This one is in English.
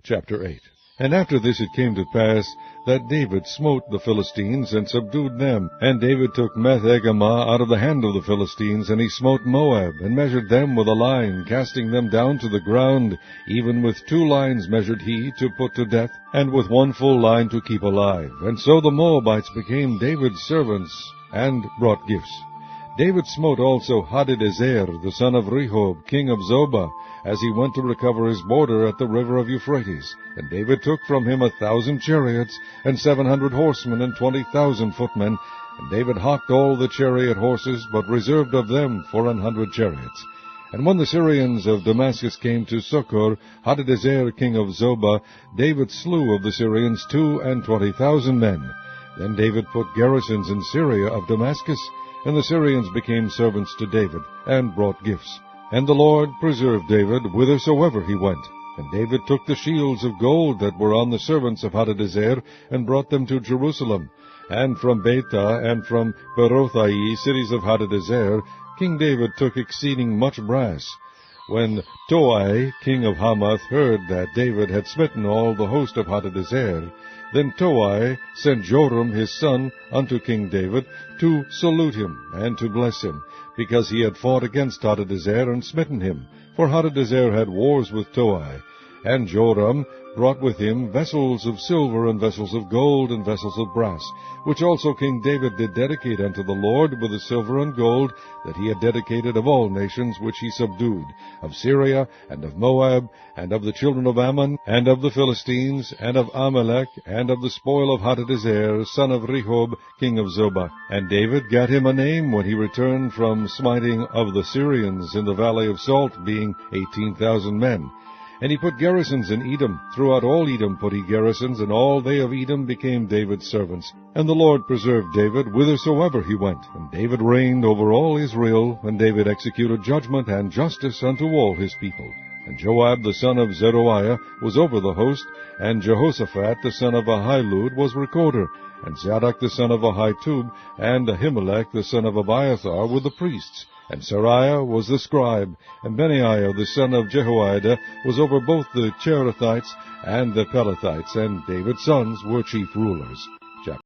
Chapter 8. And after this it came to pass that David smote the Philistines, and subdued them. And David took Meth-Egamah out of the hand of the Philistines, and he smote Moab, and measured them with a line, casting them down to the ground. Even with 2 lines measured he, to put to death, and with 1 full line to keep alive. And so the Moabites became David's servants, and brought gifts. David smote also Hadadezer, the son of Rehob, king of Zobah, as he went to recover his border at the river of Euphrates. And David took from him 1,000 chariots, and 700 horsemen, and 20,000 footmen. And David hocked all the chariot horses, but reserved of them 400 chariots. And when the Syrians of Damascus came to succor Hadadezer, king of Zobah, David slew of the Syrians 22,000 men. Then David put garrisons in Syria of Damascus, and the Syrians became servants to David, and brought gifts. And the Lord preserved David whithersoever he went. And David took the shields of gold that were on the servants of Hadadezer, and brought them to Jerusalem. And from Betah and from Berothai, cities of Hadadezer, King David took exceeding much brass. When Toi, king of Hamath, heard that David had smitten all the host of Hadadezer, then Toi sent Joram his son unto King David to salute him and to bless him, because he had fought against Hadadezer and smitten him. For Hadadezer had wars with Toi. And Joram brought with him vessels of silver, and vessels of gold, and vessels of brass, which also King David did dedicate unto the Lord with the silver and gold that he had dedicated of all nations which he subdued, of Syria, and of Moab, and of the children of Ammon, and of the Philistines, and of Amalek, and of the spoil of Hadadezer, son of Rehob, king of Zobah. And David gat him a name when he returned from smiting of the Syrians in the valley of Salt, being 18,000 men. And he put garrisons in Edom. Throughout all Edom put he garrisons, and all they of Edom became David's servants. And the Lord preserved David whithersoever he went. And David reigned over all Israel, and David executed judgment and justice unto all his people. And Joab the son of Zeruiah was over the host, and Jehoshaphat the son of Ahilud was recorder, and Zadok the son of Ahitub, and Ahimelech the son of Abiathar were the priests. And Seraiah was the scribe, and Benaiah the son of Jehoiada was over both the Cherethites and the Pelethites, and David's sons were chief rulers.